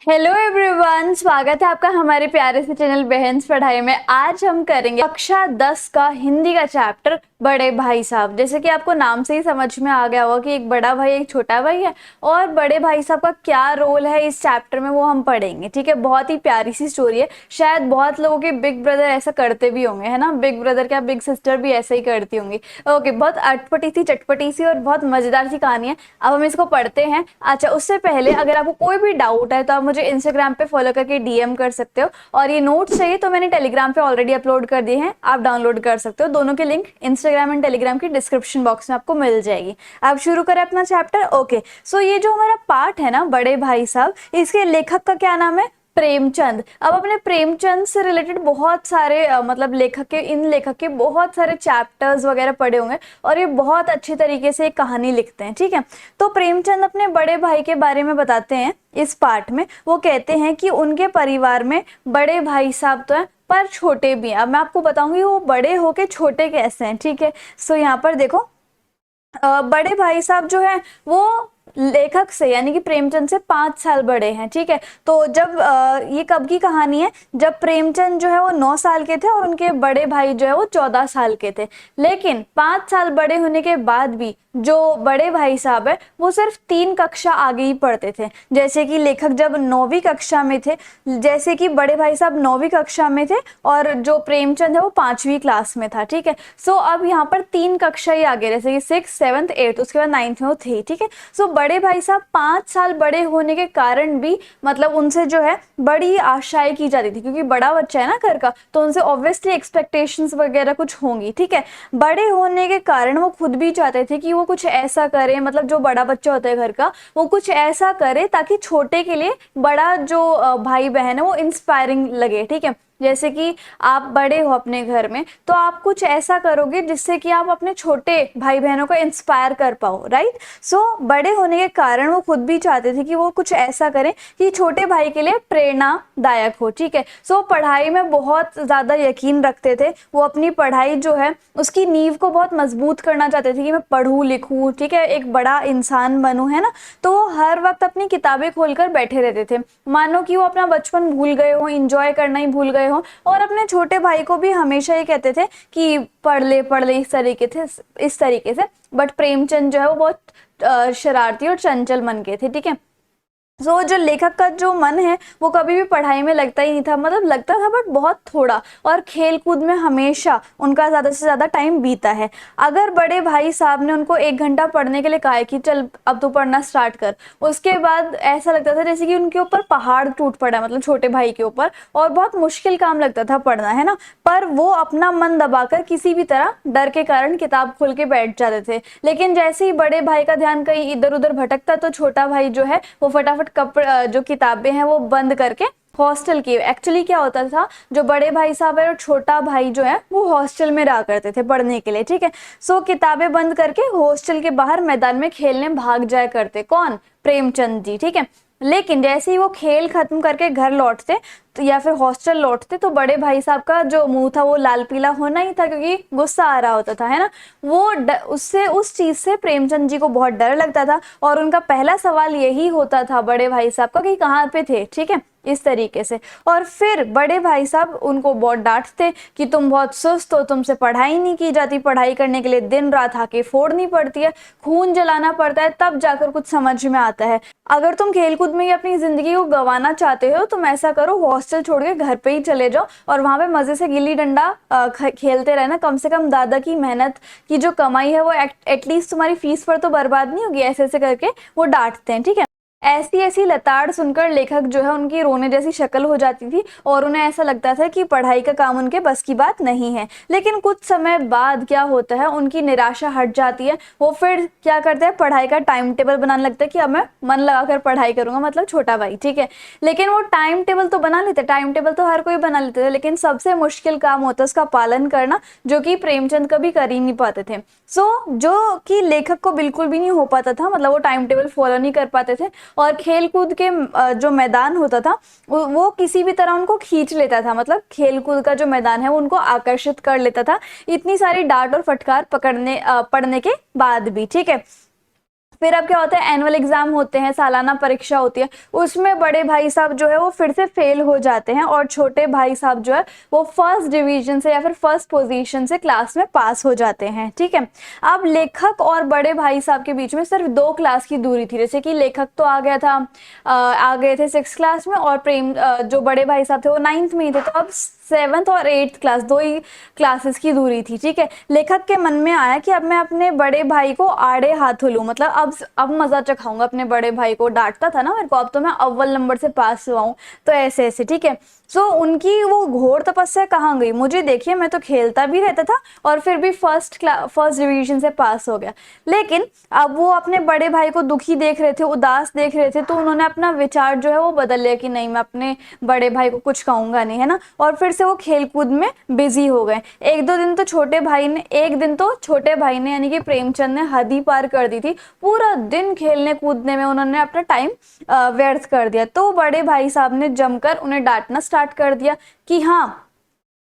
Hello everyone, स्वागत है आपका हमारे प्यारे से चैनल बहन्स पढ़ाई में। आज हम करेंगे कक्षा 10 का हिंदी का चैप्टर बड़े भाई साहब। जैसे कि आपको नाम से ही समझ में आ गया होगा कि एक बड़ा भाई एक छोटा भाई है और बड़े भाई साहब का क्या रोल है इस चैप्टर में वो हम पढ़ेंगे। ठीक है, बहुत ही प्यारी सी स्टोरी है। शायद बहुत लोगों के बिग ब्रदर ऐसा करते भी होंगे, है ना। बिग ब्रदर क्या, बिग सिस्टर भी ऐसा ही करती होंगी। ओके, बहुत अटपटी सी चटपटी सी और बहुत मजेदार सी कहानी है। अब हम इसको पढ़ते हैं। अच्छा, उससे पहले अगर आपको कोई भी डाउट है तो आप मुझे इंस्टाग्राम पे फॉलो करके डीएम कर सकते हो। और ये नोट्स चाहिए तो मैंने टेलीग्राम पे ऑलरेडी अपलोड कर दिए हैं, आप डाउनलोड कर सकते हो। दोनों के लिंक इंस्टाग्राम एंड टेलीग्राम की डिस्क्रिप्शन बॉक्स में आपको मिल जाएगी। अब शुरू करें अपना चैप्टर। ओके, सो ये जो हमारा पार्ट है ना बड़े भाई साहब, इसके लेखक का क्या नाम है? प्रेमचंद। अब अपने प्रेमचंद से रिलेटेड बहुत सारे मतलब इन लेखक के बहुत सारे चैप्टर्स वगैरह पढ़े होंगे और ये बहुत अच्छी तरीके से एक कहानी लिखते हैं। ठीक है, तो प्रेमचंद अपने बड़े भाई के बारे में बताते हैं इस पार्ट में। वो कहते हैं कि उनके परिवार में बड़े भाई साहब तो हैं पर छोटे भी हैं। अब मैं आपको बताऊंगी वो बड़े होके छोटे कैसे हैं। ठीक है, सो यहाँ पर देखो, बड़े भाई साहब जो है वो लेखक से यानी कि प्रेमचंद से 5 साल बड़े हैं। ठीक है, तो जब ये कब की कहानी है, जब प्रेमचंद जो है वो 9 साल के थे और उनके बड़े भाई जो है वो 14 साल के थे। लेकिन 5 साल बड़े होने के बाद भी जो बड़े भाई साहब है वो सिर्फ 3 कक्षा आगे ही पढ़ते थे। जैसे कि लेखक जब 9वीं कक्षा में थे, जैसे कि बड़े भाई साहब 9वीं कक्षा में थे और जो प्रेमचंद है वो 5वीं क्लास में था। ठीक है, सो अब यहाँ पर 3 कक्षा ही आगे, जैसे कि 6th 7th 8th, उसके बाद 9th में वो थे। ठीक है, सो बड़े भाई साहब 5 साल बड़े होने के कारण भी मतलब उनसे जो है बड़ी आशाएं की जाती थी, क्योंकि बड़ा बच्चा है ना घर का, तो उनसे ऑब्वियसली एक्सपेक्टेशंस वगैरह कुछ होंगी। ठीक है, बड़े होने के कारण वो खुद भी चाहते थे कि वो कुछ ऐसा करे, मतलब जो बड़ा बच्चा होता है घर का वो कुछ ऐसा करे ताकि छोटे के लिए बड़ा जो भाई बहन है वो इंस्पायरिंग लगे। ठीक है, जैसे कि आप बड़े हो अपने घर में तो आप कुछ ऐसा करोगे जिससे कि आप अपने छोटे भाई बहनों को इंस्पायर कर पाओ, राइट। सो बड़े होने के कारण वो खुद भी चाहते थे कि वो कुछ ऐसा करें कि छोटे भाई के लिए प्रेरणादायक हो। ठीक है, सो पढ़ाई में बहुत ज्यादा यकीन रखते थे। वो अपनी पढ़ाई जो है उसकी नींव को बहुत मजबूत करना चाहते थे कि मैं पढ़ूं लिखूं, ठीक है, एक बड़ा इंसान बनूं, है ना। तो वो हर वक्त अपनी किताबें खोलकर बैठे रहते थे, मानो कि वो अपना बचपन भूल गए हो, इंजॉय करना ही भूल गए हो। और अपने छोटे भाई को भी हमेशा ये कहते थे कि पढ़ ले इस तरीके से। बट प्रेमचंद जो है वो बहुत शरारती और चंचल मन के थे। ठीक है, जो लेखक का जो मन है वो कभी भी पढ़ाई में लगता ही नहीं था, मतलब लगता था बट बहुत थोड़ा, और खेल कूद में हमेशा उनका ज्यादा से ज्यादा टाइम बीता है। अगर बड़े भाई साहब ने उनको 1 घंटा पढ़ने के लिए कहा है कि चल अब तू पढ़ना स्टार्ट कर, उसके बाद ऐसा लगता था जैसे कि उनके ऊपर पहाड़ टूट पड़ा है, मतलब छोटे भाई के ऊपर, और बहुत मुश्किल काम लगता था पढ़ना, है ना। पर वो अपना मन दबाकर किसी भी तरह डर के कारण किताब खोल के बैठ जाते थे। लेकिन जैसे ही बड़े भाई का ध्यान कहीं इधर उधर भटकता तो छोटा भाई जो है वो फटाफट जो किताबें हैं वो बंद करके हॉस्टल की, एक्चुअली क्या होता था, जो बड़े भाई साहब है और छोटा भाई जो है वो हॉस्टल में रहा करते थे पढ़ने के लिए। ठीक है, सो किताबें बंद करके हॉस्टल के बाहर मैदान में खेलने भाग जाया करते। कौन? प्रेमचंद जी। ठीक है, लेकिन जैसे ही वो खेल खत्म करके घर लौटते तो या फिर हॉस्टल लौटते तो बड़े भाई साहब का जो मुंह था वो लाल पीला होना ही था, क्योंकि गुस्सा आ रहा होता था, है ना। उससे उस चीज से प्रेमचंद जी को बहुत डर लगता था और उनका पहला सवाल यही होता था बड़े भाई साहब का कि कहाँ पे थे। ठीक है, इस तरीके से। और फिर बड़े भाई साहब उनको बहुत डांटते कि तुम बहुत सुस्त हो, तुमसे पढ़ाई नहीं की जाती, पढ़ाई करने के लिए दिन रात हाके फोड़नी पड़ती है, खून जलाना पड़ता है, तब जाकर कुछ समझ में आता है। अगर तुम खेलकूद में ही अपनी जिंदगी को गंवाना चाहते हो तुम ऐसा करो, हॉस्टल छोड़ के घर पे ही चले जाओ और वहां पे मजे से गिल्ली डंडा खेलते रहना। कम से कम दादा की मेहनत की जो कमाई है वो एटलीस्ट तुम्हारी फीस पर तो बर्बाद नहीं होगी। ऐसे ऐसे करके वो डांटते हैं। ठीक है, ऐसी ऐसी लताड़ सुनकर लेखक जो है उनकी रोने जैसी शक्ल हो जाती थी और उन्हें ऐसा लगता था कि पढ़ाई का काम उनके बस की बात नहीं है। लेकिन कुछ समय बाद क्या होता है, उनकी निराशा हट जाती है। वो फिर क्या करते हैं, पढ़ाई का टाइम टेबल बनाने लगता है कि अब मैं मन लगाकर पढ़ाई करूंगा, मतलब छोटा भाई। ठीक है, लेकिन वो टाइम टेबल तो बना लेते, टाइम टेबल तो हर कोई बना लेते थे, लेकिन सबसे मुश्किल काम होता है उसका पालन करना, जो कि प्रेमचंद कभी कर ही नहीं पाते थे। जो कि लेखक को बिल्कुल भी नहीं हो पाता था, मतलब वो टाइम टेबल फॉलो नहीं कर पाते थे। और खेल कूद के जो मैदान होता था वो किसी भी तरह उनको खींच लेता था, मतलब खेल कूद का जो मैदान है वो उनको आकर्षित कर लेता था, इतनी सारी डांट और फटकार पड़ने के बाद भी। ठीक है, फिर अब क्या होता है, एनुअल एग्जाम होते हैं, सालाना परीक्षा होती है, उसमें बड़े भाई साहब जो है वो फिर से फेल हो जाते हैं और छोटे भाई साहब जो है वो फर्स्ट डिवीजन से या फिर फर्स्ट पोजीशन से क्लास में पास हो जाते हैं। ठीक है, अब लेखक और बड़े भाई साहब के बीच में सिर्फ 2 क्लास की दूरी थी। जैसे कि लेखक तो आ गया था, आ गए थे 6th क्लास में, और प्रेम जो बड़े भाई साहब थे वो 9th में ही थे, तो अब 7th और 8th क्लास 2 ही क्लासेस की दूरी थी। ठीक है, लेखक के मन में आया कि अब मैं अपने बड़े भाई को आड़े हाथों लूं, मतलब अब मजा चखाऊंगा अपने बड़े भाई को, डांटता था ना मेरे को, अब तो मैं अव्वल नंबर से पास हुआ हूं, तो ऐसे ऐसे। ठीक है, सो उनकी वो घोर तपस्या कहाँ गई, मुझे देखिए मैं तो खेलता भी रहता था और फिर भी फर्स्ट डिवीजन से पास हो गया। लेकिन अब वो अपने बड़े भाई को दुखी देख रहे थे, उदास देख रहे थे, तो उन्होंने अपना विचार जो है वो बदल लिया कि नहीं, मैं अपने बड़े भाई को कुछ कहूंगा नहीं, है ना, और फिर से वो खेल कूद में बिजी हो गए। एक दिन तो छोटे भाई ने यानी कि प्रेमचंद ने हद ही पार कर दी थी, पूरा दिन खेलने कूदने में उन्होंने अपना टाइम व्यर्थ कर दिया। तो बड़े भाई साहब ने जमकर उन्हें डांटना स्टार्ट कर दिया कि हाँ,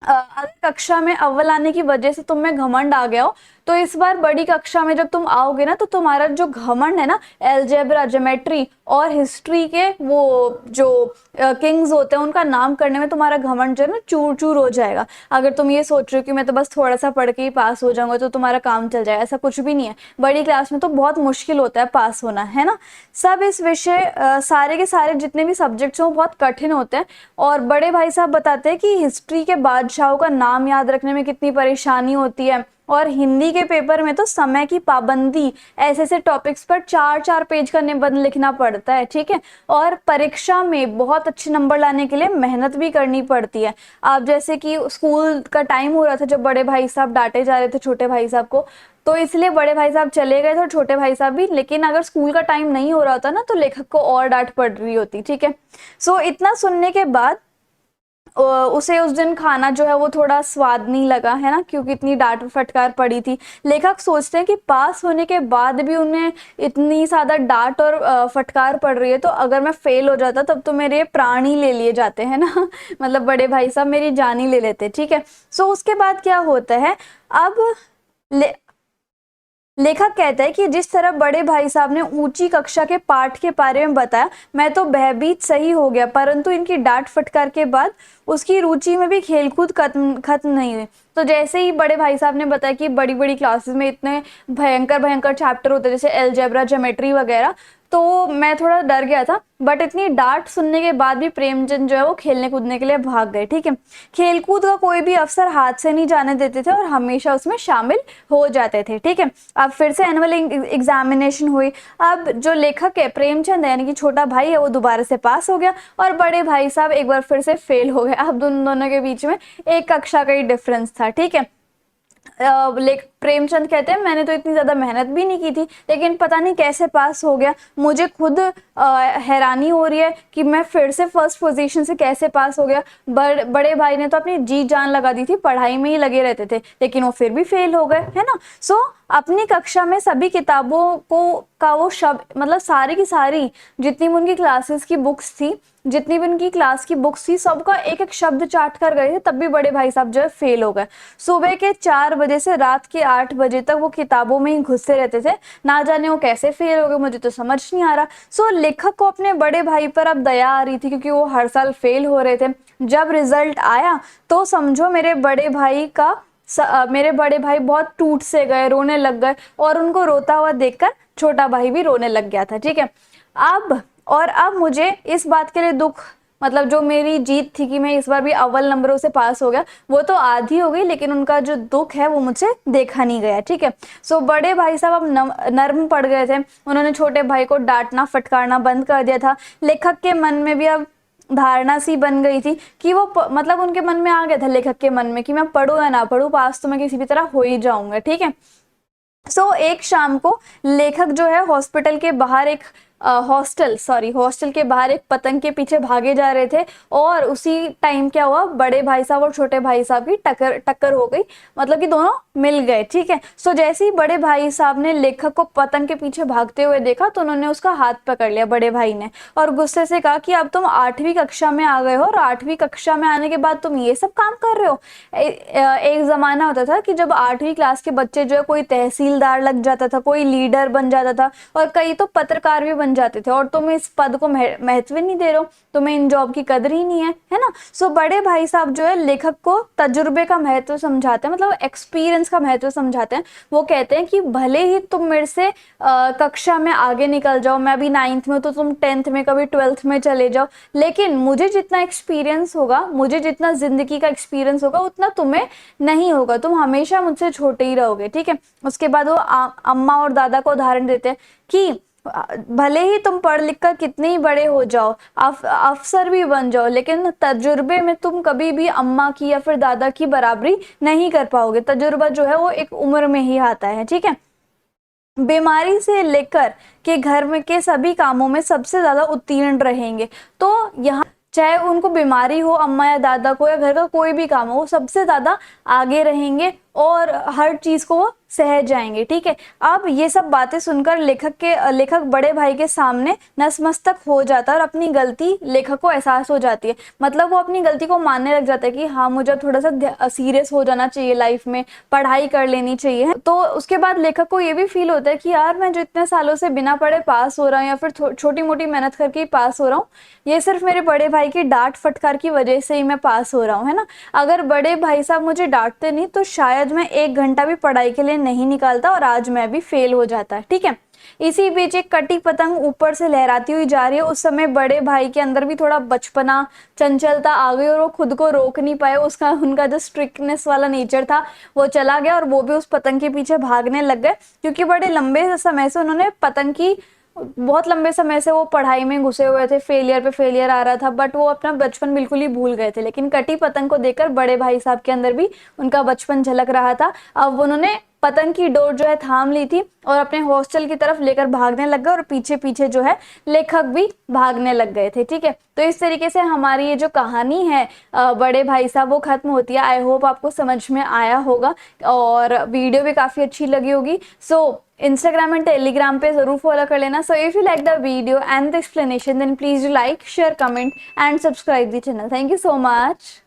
अगर कक्षा में अव्वल आने की वजह से तुम में घमंड आ गया हो, तो इस बार बड़ी कक्षा में जब तुम आओगे ना, तो तुम्हारा जो घमंड है ना, एलजेब्रा, ज्योमेट्री और हिस्ट्री के वो जो किंग्स होते हैं उनका नाम करने में तुम्हारा घमंड जो है ना चूर चूर हो जाएगा। अगर तुम ये सोच रहे हो कि मैं तो बस थोड़ा सा पढ़ के ही पास हो जाऊंगा तो तुम्हारा काम चल जाएगा, ऐसा कुछ भी नहीं है। बड़ी क्लास में तो बहुत मुश्किल होता है पास होना, है ना। सब इस विषय सारे के सारे जितने भी सब्जेक्ट्स हैं वो बहुत कठिन होते हैं। और बड़े भाई साहब बताते हैं कि हिस्ट्री के बादशाहों का नाम याद रखने में कितनी परेशानी होती है, और हिंदी के पेपर में तो समय की पाबंदी, ऐसे ऐसे टॉपिक्स पर 4-4 पेज का निबंध लिखना पड़ता है। ठीक है, और परीक्षा में बहुत अच्छे नंबर लाने के लिए मेहनत भी करनी पड़ती है। अब जैसे कि स्कूल का टाइम हो रहा था जब बड़े भाई साहब डांटे जा रहे थे छोटे भाई साहब को, तो इसलिए बड़े भाई साहब चले गए थे और छोटे भाई साहब भी। लेकिन अगर स्कूल का टाइम नहीं हो रहा होता ना, तो लेखक को और डांट पड़ रही होती। ठीक है, सो इतना सुनने के बाद उसे उस दिन खाना जो है वो थोड़ा स्वाद नहीं लगा, है ना, क्योंकि इतनी डांट फटकार पड़ी थी। लेखक सोचते हैं कि पास होने के बाद भी उन्हें इतनी ज्यादा डांट और फटकार पड़ रही है, तो अगर मैं फेल हो जाता तब तो मेरे प्राण ही ले लिए जाते, हैं ना मतलब बड़े भाई साहब मेरी जान ही ले लेते। ठीक है, सो उसके बाद क्या होता है, अब लेखक कहता है कि जिस तरह बड़े भाई साहब ने ऊंची कक्षा के पाठ के बारे में बताया, मैं तो भयभीत सही हो गया, परंतु इनकी डांट फटकार के बाद उसकी रुचि में भी खेलकूद खत्म नहीं हुई। तो जैसे ही बड़े भाई साहब ने बताया कि बड़ी बड़ी क्लासेस में इतने भयंकर भयंकर चैप्टर होते हैं, जैसे एलजेब्रा, ज्योमेट्री वगैरह, तो मैं थोड़ा डर गया था। बट इतनी डांट सुनने के बाद भी प्रेमचंद जो है वो खेलने कूदने के लिए भाग गए। ठीक है, खेलकूद का कोई भी अवसर हाथ से नहीं जाने देते थे और हमेशा उसमें शामिल हो जाते थे। ठीक है, अब फिर से एनुअल एग्जामिनेशन हुई। अब जो लेखक है प्रेमचंद यानी कि छोटा भाई है, वो दोबारा से पास हो गया और बड़े भाई साहब एक बार फिर से फेल हो गए। अब दोनों के बीच में एक कक्षा का ही डिफरेंस था। ठीक है, प्रेमचंद कहते हैं मैंने तो इतनी ज्यादा मेहनत भी नहीं की थी, लेकिन पता नहीं कैसे पास हो गया। मुझे खुद हैरानी हो रही है कि मैं फिर से फर्स्ट पोजीशन से कैसे पास हो गया। बड़े भाई ने तो अपनी जी जान लगा दी थी, पढ़ाई में ही लगे रहते थे, लेकिन वो फिर भी फेल हो गए, है ना। सो अपनी कक्षा में सभी किताबों को का वो शब्द, मतलब सारी की सारी जितनी भी उनकी क्लासेस की बुक्स थी, जितनी भी उनकी क्लास की बुक्स थी, सबका एक एक शब्द चाट कर गए थे, तब भी बड़े भाई साहब जो है फेल हो गए। सुबह के 4 बजे से रात के 8 बजे तक वो किताबों में ही घुसे रहते थे। ना जाने वो कैसे फेल हो गए, मुझे तो समझ नहीं आ रहा। सो लेखक को अपने बड़े भाई पर अब दया आ रही थी, क्योंकि वो हर साल फेल हो रहे थे। जब रिजल्ट आया तो समझो मेरे बड़े भाई बहुत टूट से गए, रोने लग गए, और उनको रोता हुआ देखकर छोटा भाई भी रोने लग गया था। ठीक है, अब मुझे इस बात के लिए दुख, मतलब जो मेरी जीत थी कि मैं इस बार भी अव्वल नंबरों से पास हो गया, वो तो आधी हो गई, लेकिन उनका जो दुख है वो मुझसे देखा नहीं गया। ठीक है, सो बड़े भाई साहब अब नर्म पड़ गए थे। उन्होंने छोटे भाई को डांटना फटकारना बंद कर दिया था। लेखक के मन में भी अब धारणा सी बन गई थी कि वो मतलब उनके मन में आ गया था, लेखक के मन में, कि मैं पढ़ूं या ना पढ़ूं, पास तो मैं किसी भी तरह हो ही जाऊंगा। ठीक है, सो एक शाम को लेखक जो है हॉस्पिटल के बाहर एक हॉस्टल के बाहर एक पतंग के पीछे भागे जा रहे थे, और उसी टाइम क्या हुआ, बड़े भाई साहब और छोटे भाई साहब की टक्कर हो गई, मतलब कि दोनों मिल गए। ठीक है, सो जैसे ही बड़े भाई साहब ने लेखक को पतंग के पीछे भागते हुए देखा तो उन्होंने उसका हाथ पकड़ लिया, बड़े भाई ने, और गुस्से से कहा कि अब तुम 8वीं कक्षा में आ गए हो और 8वीं कक्षा में आने के बाद तुम ये सब काम कर रहे हो। एक जमाना होता था कि जब 8वीं क्लास के बच्चे जो है कोई तहसीलदार लग जाता था, कोई लीडर बन जाता था, और कई तो पत्रकार भी बन जाते थे, और तुम इस पद को महत्व नहीं दे रहे हो, तुम्हें इन जॉब की कदर ही नहीं है ना। सो बड़े भाई साहब जो है लेखक को तजुर्बे का महत्व समझाते हैं, मतलब एक्सपीरियंस का महत्व समझाते हैं। वो कहते हैं कि भले ही तुम मेरे से कक्षा में आगे निकल जाओ, मैं अभी 9th में तो तुम 10th में, कभी 12th में चले जाओ, लेकिन मुझे जितना एक्सपीरियंस होगा, मुझे जितना जिंदगी का एक्सपीरियंस होगा, उतना तुम्हें नहीं होगा, तुम हमेशा मुझसे छोटे ही रहोगे। ठीक है, उसके बाद वो अम्मा और दादा को उदाहरण देते हैं कि भले ही तुम पढ़ लिख कर कितने ही बड़े हो जाओ, अफसर भी बन जाओ, लेकिन तजुर्बे में तुम कभी भी अम्मा की या फिर दादा की बराबरी नहीं कर पाओगे। तजुर्बा जो है वो एक उम्र में ही आता है। ठीक है, बीमारी से लेकर के घर में के सभी कामों में सबसे ज्यादा उत्तीर्ण रहेंगे। तो यहाँ चाहे उनको बीमारी हो, अम्मा या दादा को, या घर का कोई भी काम हो, वो सबसे ज्यादा आगे रहेंगे और हर चीज को वो सह जाएंगे। ठीक है, अब ये सब बातें सुनकर लेखक बड़े भाई के सामने नतमस्तक हो जाता है और अपनी गलती लेखक को एहसास हो जाती है, मतलब वो अपनी गलती को मानने लग जाता है कि हाँ, मुझे थोड़ा सा सीरियस हो जाना चाहिए, लाइफ में पढ़ाई कर लेनी चाहिए। तो उसके बाद लेखक को ये भी फील होता है कि यार, मैं जो इतने सालों से बिना पढ़े पास हो रहा हूँ या फिर छोटी मोटी मेहनत करके ही पास हो रहा हूँ, ये सिर्फ मेरे बड़े भाई की डांट फटकार की वजह से ही मैं पास हो रहा हूँ, है ना। अगर बड़े भाई साहब मुझे डांटते नहीं तो शायद मैं 1 घंटा भी पढ़ाई के लिए नहीं निकालता और आज मैं भी फेल हो जाता। ठीक है, इसी बीच एक कटी पतंग ऊपर से लहराती हुई जा रही है। उस समय बड़े भाई के अंदर भी थोड़ा बचपना, चंचलता आ गई और वो खुद को रोक नहीं पाए। उनका जो स्ट्रिक्टनेस वाला नेचर था वो चला गया और वो भी उस पतंग के पीछे भागने लग गए, क्योंकि बड़े लंबे समय से उन्होंने पतंग की, बहुत लंबे समय से वो पढ़ाई में घुसे हुए थे, फेलियर पे फेलियर आ रहा था, बट वो अपना बचपन बिल्कुल ही भूल गए थे। लेकिन कटी पतंग को देखकर बड़े भाई साहब के अंदर भी उनका बचपन झलक रहा था। अब उन्होंने पतंग की डोर जो है थाम ली थी और अपने हॉस्टल की तरफ लेकर भागने लग गए, और पीछे पीछे जो है लेखक भी भागने लग गए थे। ठीक है, तो इस तरीके से हमारी ये जो कहानी है बड़े भाई साहब, वो खत्म होती है। आई होप आपको समझ में आया होगा और वीडियो भी काफी अच्छी लगी होगी। सो इंस्टाग्राम एंड टेलीग्राम पे जरूर फॉलो कर लेना। So if you like the video and the explanation, then please like, share, comment and subscribe the channel. Thank you so much.